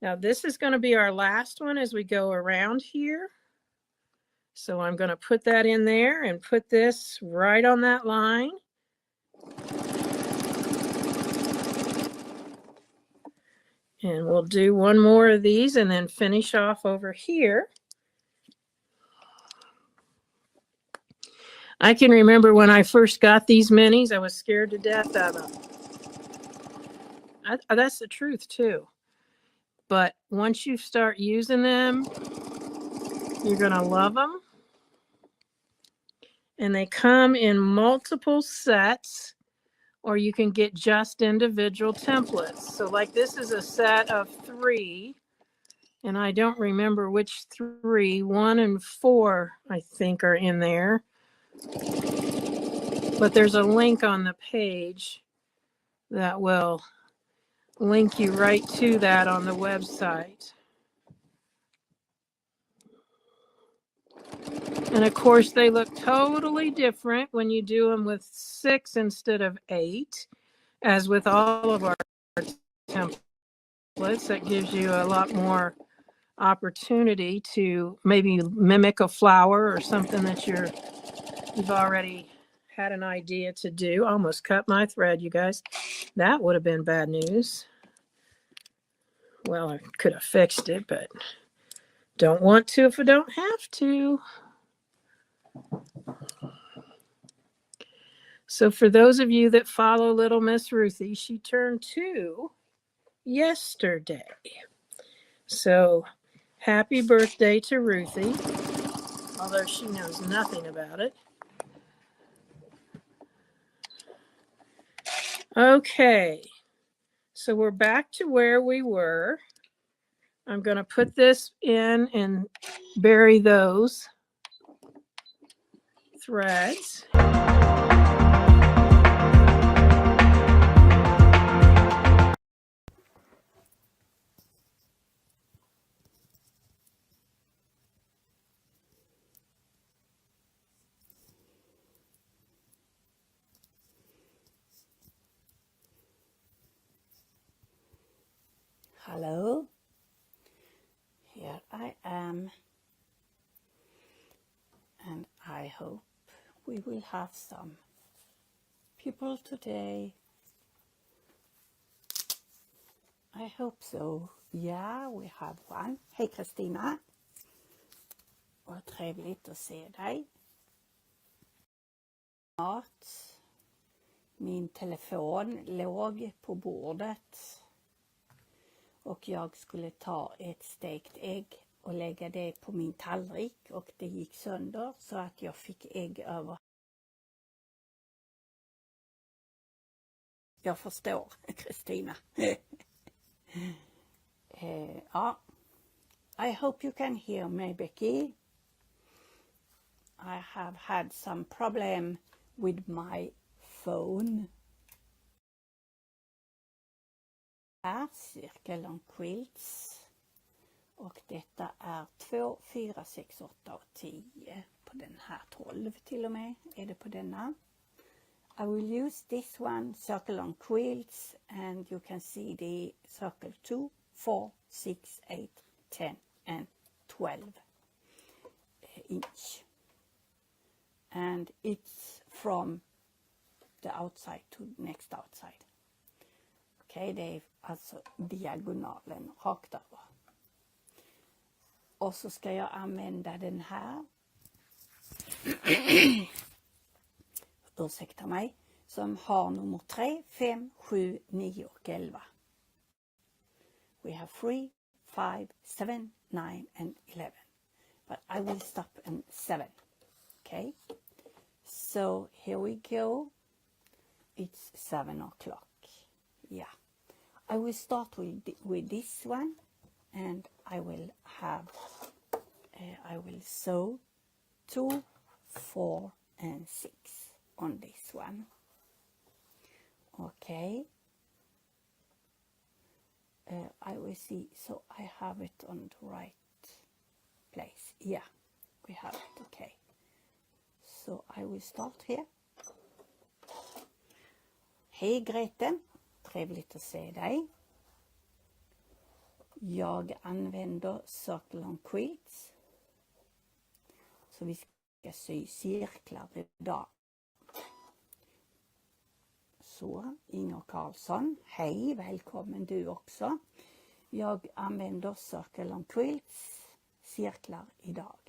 Now this is going to be our last one as we go around here. So I'm going to put that in there and put this right on that line. And we'll do one more of these and then finish off over here. I can remember when I first got these minis, I was scared to death of them. That's the truth too. But once you start using them, you're going to love them. And they come in multiple sets, or you can get just individual templates. So like this is a set of 3, and I don't remember which 3. 1 and 4, I think, are in there. But there's a link on the page that will link you right to that on the website. And of course, they look totally different when you do them with 6 instead of 8, as with all of our templates. splits. That gives you a lot more opportunity to maybe mimic a flower or something that you've already had an idea to do. Almost cut my thread, you guys. That would have been bad news. Well, I could have fixed it, but don't want to if I don't have to. So for those of you that follow little Miss Ruthie, she turned 2 yesterday. So happy birthday to Ruthie, although she knows nothing about it. Okay, so we're back to where we were. I'm going to put this in and bury those threads. Hello, here I am, and I hope we will have some people today. I hope so. Ja, we have one. Hej Kristina, vad trevligt att se dig. Min telefon låg på bordet. Och jag skulle ta ett stekt ägg och lägga det på min tallrik. Och det gick sönder så att jag fick ägg över. Jag förstår, Kristina. Ja. I hope you can hear me, Becky. I have had some problem with my phone. Cirkel on Quilts, och detta är 2, 4, 6, 8 och 10 på den här, 12 till och med är det på denna. I will use this one, circle on Quilts, and you can see the circle 2, 4, 6, 8, 10 and 12 inch, and it's from the outside to next outside. Okej, det är alltså diagonalen rakt över. Och så ska jag använda den här. Ursäkta mig. Som har nummer 3, 5, 7, 9 och 11. We have 3, 5, 7, 9 and 11. But I will stop in 7. Okay. So here we go. It's 7 o'clock. Yeah. I will start with this one, and I will sew 2, 4 and 6 on this one. Okay. I will see, so I have it on the right place. Yeah, we have it. Okay. So I will start here. Hej Grete. Trevligt att se dig. Jag använder Circle on Quilts. Så vi ska sy cirklar idag. Så, Inger Karlsson. Hej, välkommen du också. Jag använder Circle on Quilts cirklar idag.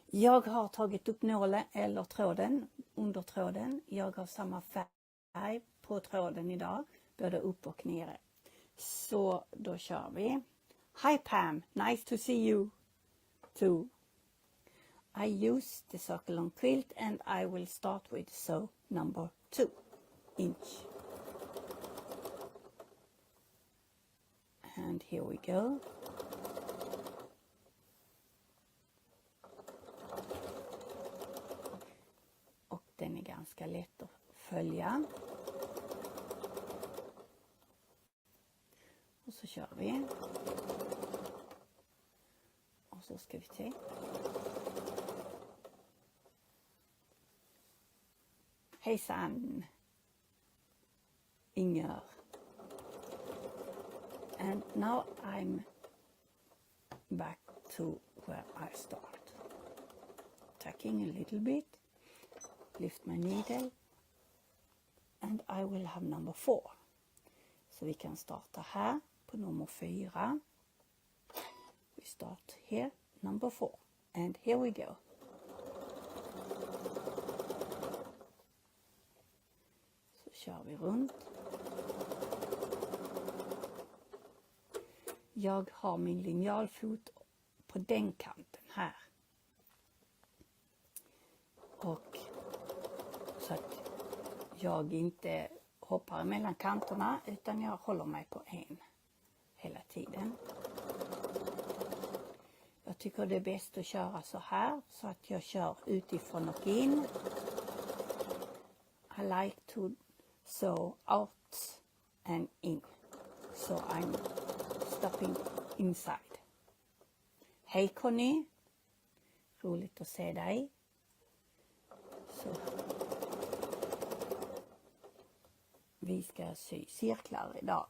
Jag har tagit upp nålen eller tråden, under tråden. Jag har samma färg på tråden idag, både upp och nere. Så då kör vi. Hi Pam, nice to see you too. I use the circle on quilt and I will start with sew number 2 inch. And here we go. Och den är ganska lätt att följa. Och så kör vi. Och så ska vi se. Hejsan, Inger. And now I'm back to where I start. Tacking a little bit, lift my needle, and I will have number 4. Så vi kan starta här på nummer 4. We start here, number 4. And here we go. Så kör vi runt. Jag har min linjalfot på den kanten här. Och så att jag inte hoppar mellan kanterna utan jag håller mig på en hela tiden. Jag tycker det är bäst att köra så här så att jag kör utifrån och in. I like to sew out and in. So I'm stopping inside. Hej Conny! Roligt att se dig. Så. Vi ska sy cirklar idag.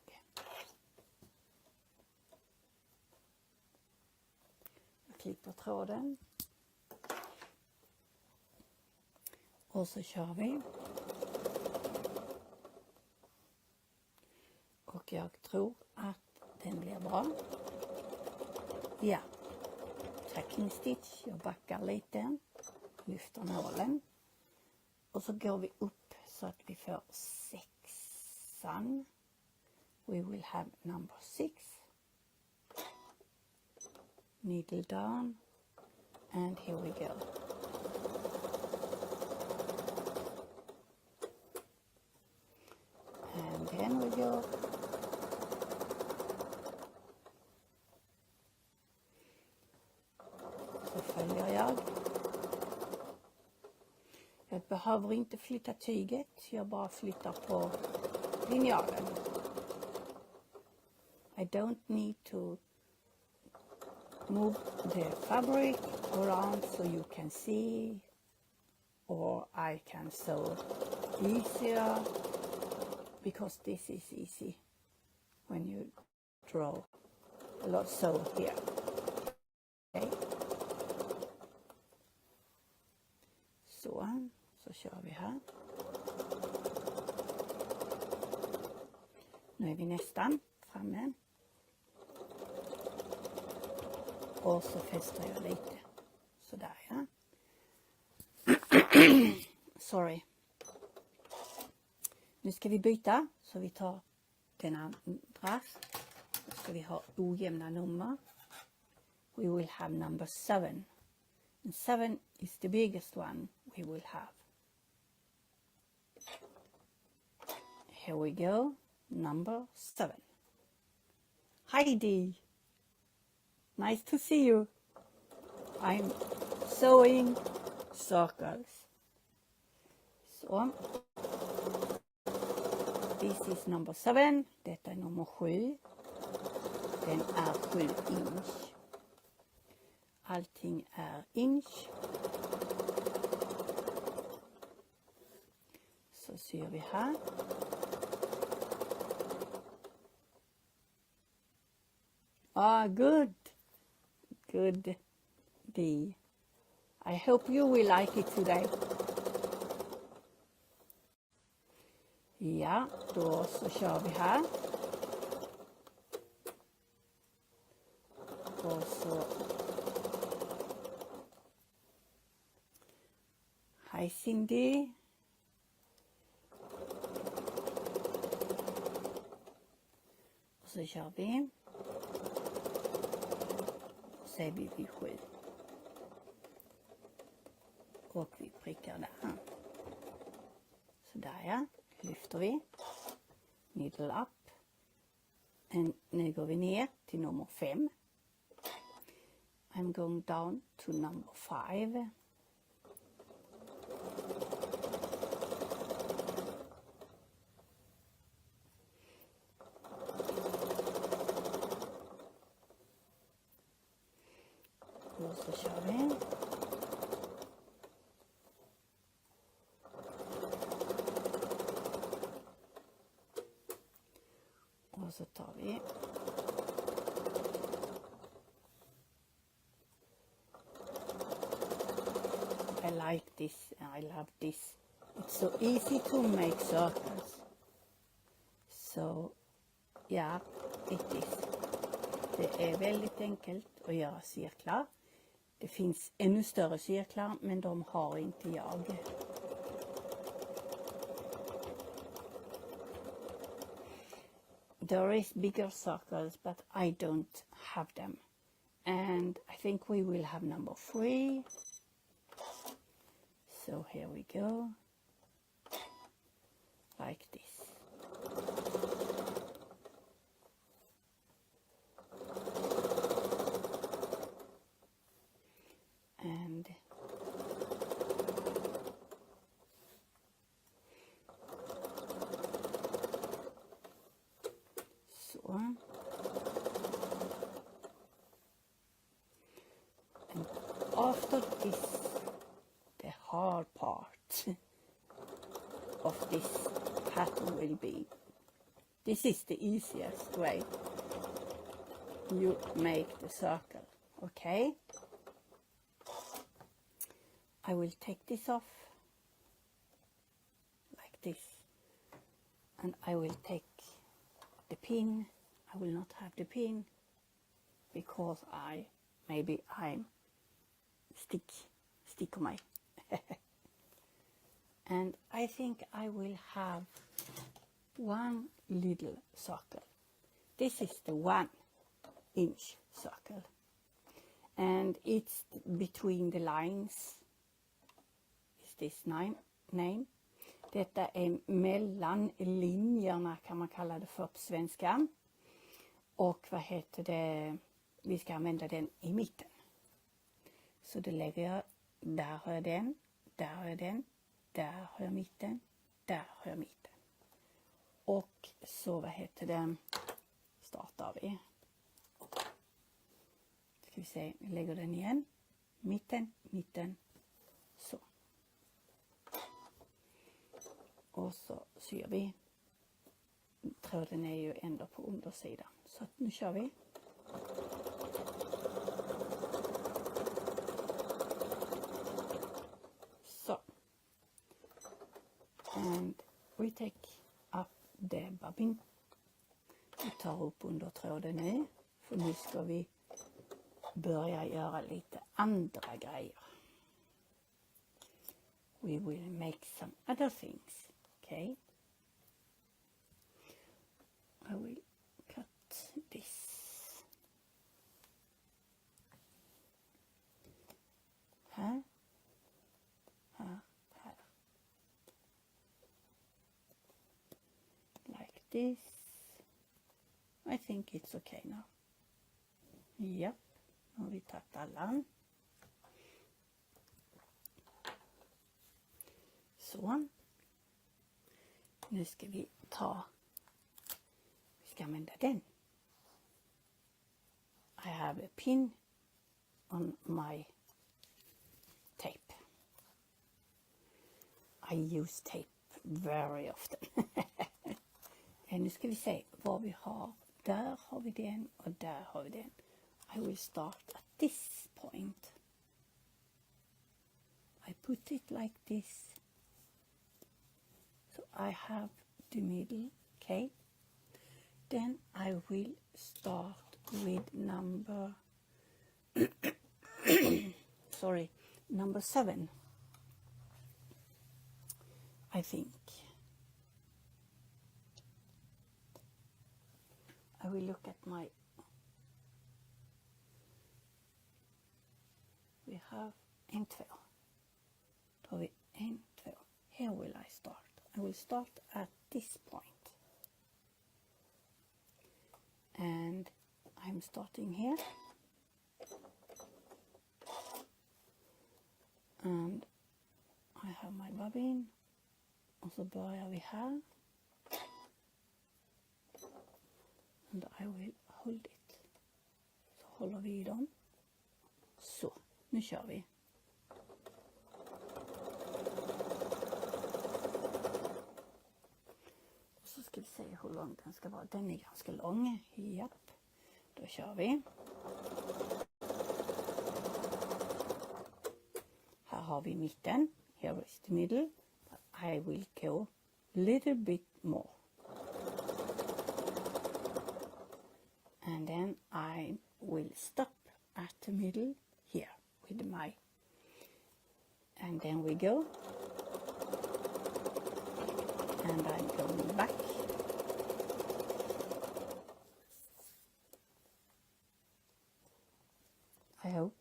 Jag klipper tråden. Och så kör vi. Och jag tror att den blir bra. Ja. Tacking stitch. Jag backar lite. Lyfter nålen. Och så går vi upp så att vi får 6:an. We will have number 6. Needle down. And here we go. And then we go. Så följer jag. Jag behöver inte flytta tyget, jag bara flyttar på linjalen. I don't need to move the fabric around so you can see, or I can sew easier, because this is easy when you draw a lot sew here. Okay. Så kör vi här. Nu är vi nästan framme. Och så fäster jag lite. Sådär ja. Sorry. Nu ska vi byta. Så vi tar den andra. Nu ska vi ha ojämna nummer. We will have number 7. And 7 is the biggest one we will have. Here we go, number 7. Heidi, nice to see you. I'm sewing circles. Så. This is number 7. Detta är nummer 7. Den är 7 inch. Allting är inch. Så syr vi här. Good. Good, Dee. I hope you will like it today. Ja, då så kör vi här. Och så. Hi Cindy. Och så kör vi. Så är vi vid 7. Och vi prickar där. Så där ja. Lyfter vi. Needle up. Och nu går vi ner till nummer 5. I'm going down to number 5. Och så kör vi. Och så tar vi I like this and I love this. It's so easy to make circles. So, yeah, it is. Det är väldigt enkelt att göra cirklar. Det finns ännu större cirklar, men de har inte jag. There is bigger circles, but I don't have them. And I think we will have number 3. So here we go. Like this. And so. And after this, the hard part of this pattern will be, this is the easiest way. You make the circle, okay? I will take this off like this, and I will take the pin. I will not have the pin because I'm stick on my and I think I will have one little circle. This is the 1-inch circle, and it's between the lines. Is this name? Detta är mellan linjerna, kan man kalla det för på svenska. Och vad heter det? Vi ska använda den i mitten. Så då lägger jag, där har jag den, där har jag den, där har jag mitten, där har jag mitten. Och så vad heter det? Startar vi. Ska vi se, vi lägger den igen. Mitten, så. Och så syr vi. Tråden är ju ändå på undersidan. Så nu kör vi. Så. And we take up the bobbin. Vi tar upp under tråden nu. För nu ska vi börja göra lite andra grejer. We will make some other things. Okay. I will cut this. Här. Like this. I think it's okay now. Yep. Nu har vi tagit alla. Så. Nu ska vi ska använda den. I have a pin on my tape. I use tape very often. Nu ska vi se vad vi har. Där har vi den och där har vi den. I will start at this point. I put it like this. So I have the middle, okay? Then I will start with number number 7, I think. I will look at my, we have 1, 2. Då har vi 1, 2. Here will I start. I will start at this point. And I'm starting here. And I have my bobbin. Och så börjar vi här. And I will hold it. Så håller vi i dem. Så, nu kör vi. Och så ska vi se hur lång den ska vara. Den är ganska lång. Japp. Då kör vi. Här har vi mitten. Here is the middle. But I will go a little bit more. And then I will stop at the middle here with my, and then we go, and I'm going back. I hope.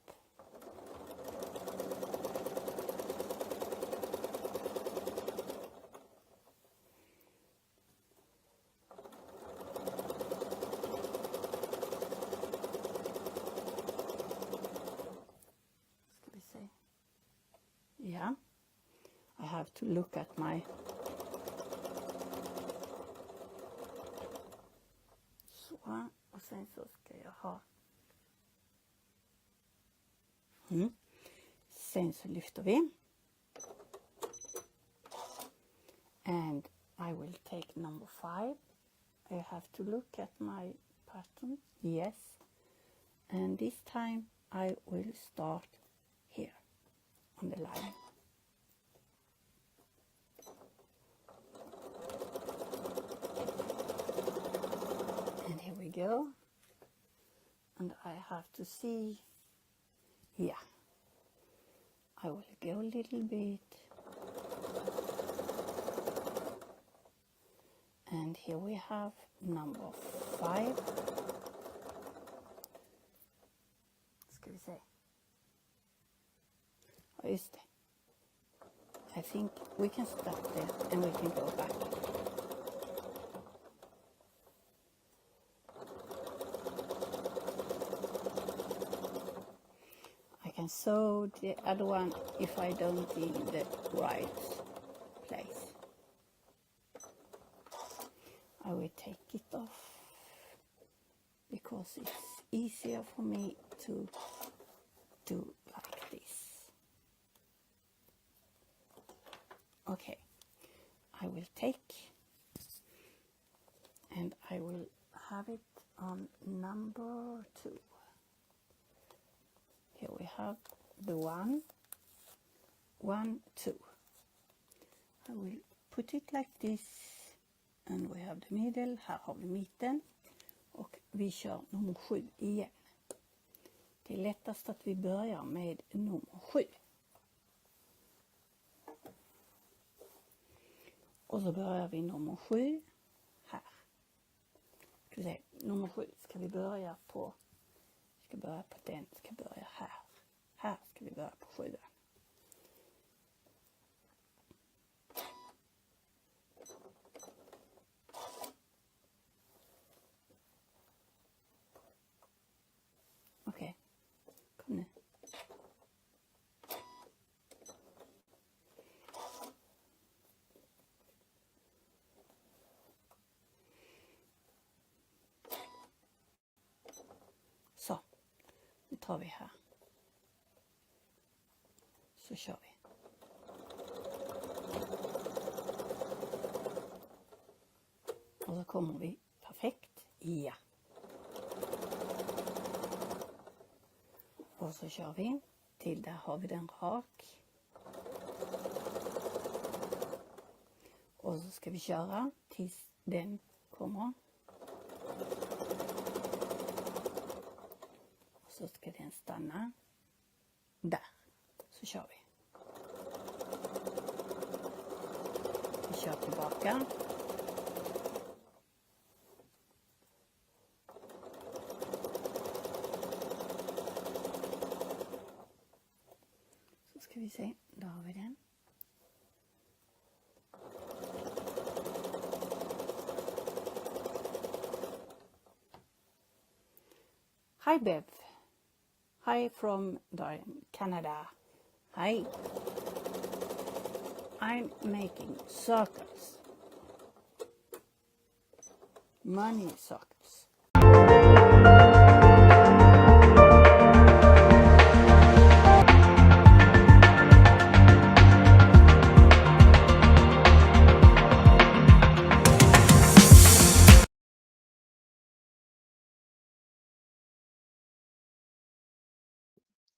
Ska vi se. Ja, I have to look at my så, och sen så ska jag ha sen så lyfter vi, and I will take number 5. I have to look at my pattern, yes, and this time I will start here on the line. And here we go, and I have to see, yeah, I will go a little bit, and here we have number 5. Ska vi se. Ja, just det. I think we can stop there and we can go back. I can sew the other one if I don't in the right place. I will take it off because it's easier for me to do like this. Okay, I will take and I will have it on number 2. Here we have the 1, 1, 2. I will put it like this, and we have the middle. Här har vi mitten, och vi kör nummer 7 igen. Det är lättast att vi börjar med nummer 7. Och så börjar vi nummer 7 här. Ska vi se, nummer 7 ska vi börja på. Ska börja på den, ska börja här. Här ska vi börja på 7. Okej, kom nu. Så, nu tar vi här. Så kör vi. Och så kommer vi perfekt. Ja. Och så kör vi till där har vi den rak. Och så ska vi köra tills den kommer. Och så ska den stanna där. Så kör vi. Vi kör tillbaka. Så ska vi se, då har vi den. Hi Bev. Hi from Canada. Hi. I'm making circles. Money circles.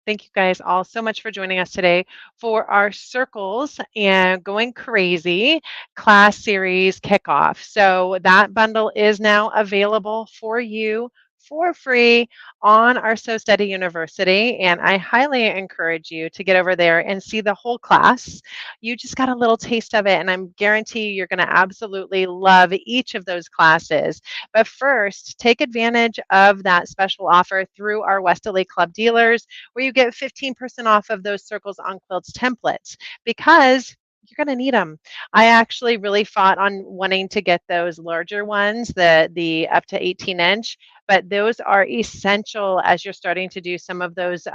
Thank you guys all so much for joining us today for our Circles and Going Crazy class series kickoff. So that bundle is now available for you for free on our So Steady University. And I highly encourage you to get over there and see the whole class. You just got a little taste of it, and I'm guarantee you're going to absolutely love each of those classes. But first, take advantage of that special offer through our Westerly Club dealers, where you get 15% off of those Circles on Quilts templates, because you're going to need them. I actually really fought on wanting to get those larger ones, the up to 18-inch, but those are essential as you're starting to do some of those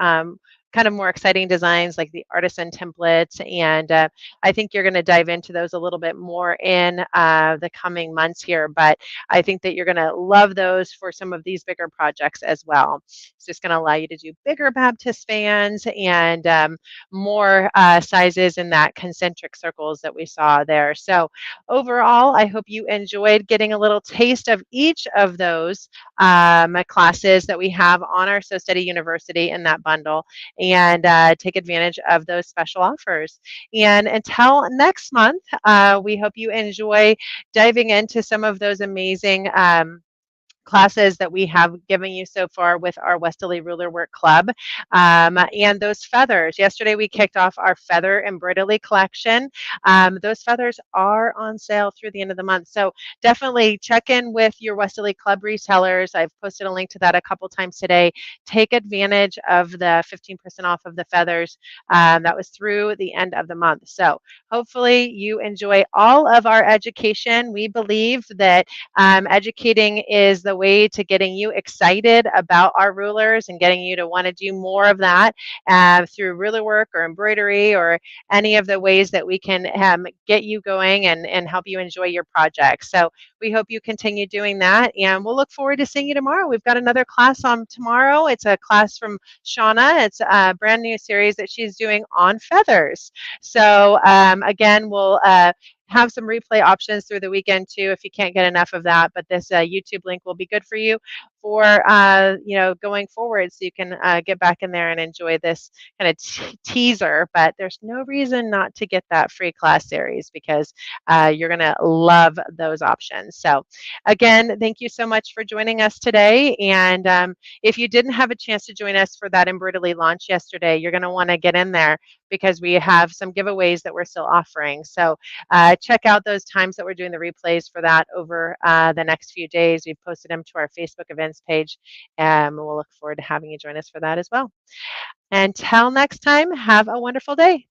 kind of more exciting designs like the artisan templates. And I think you're going to dive into those a little bit more in the coming months here. But I think that you're going to love those for some of these bigger projects as well. It's just going to allow you to do bigger Baptist fans and more sizes in that concentric circles that we saw there. So overall, I hope you enjoyed getting a little taste of each of those classes that we have on our So Steady University in that bundle, and take advantage of those special offers. And until next month, we hope you enjoy diving into some of those amazing classes that we have given you so far with our Westerly Ruler Work Club, and those feathers. Yesterday we kicked off our feather embroidery collection. Those feathers are on sale through the end of the month, so definitely check in with your Westerly Club resellers. I've posted a link to that a couple times today. Take advantage of the 15% off of the feathers. That was through the end of the month. So hopefully you enjoy all of our education. We believe that educating is the way to getting you excited about our rulers and getting you to want to do more of that through ruler work or embroidery or any of the ways that we can get you going and help you enjoy your projects. So we hope you continue doing that, and we'll look forward to seeing you tomorrow. We've got another class on tomorrow. It's a class from Shauna. It's a brand new series that she's doing on feathers. So again, we'll have some replay options through the weekend too if you can't get enough of that, but this YouTube link will be good for you for going forward, so you can get back in there and enjoy this kind of teaser. But there's no reason not to get that free class series, because you're going to love those options. So again, thank you so much for joining us today. And if you didn't have a chance to join us for that embroidery launch yesterday, you're going to want to get in there, because we have some giveaways that we're still offering. So check out those times that we're doing the replays for that over the next few days. We've posted them to our Facebook events page, and we'll look forward to having you join us for that as well. Until next time, have a wonderful day.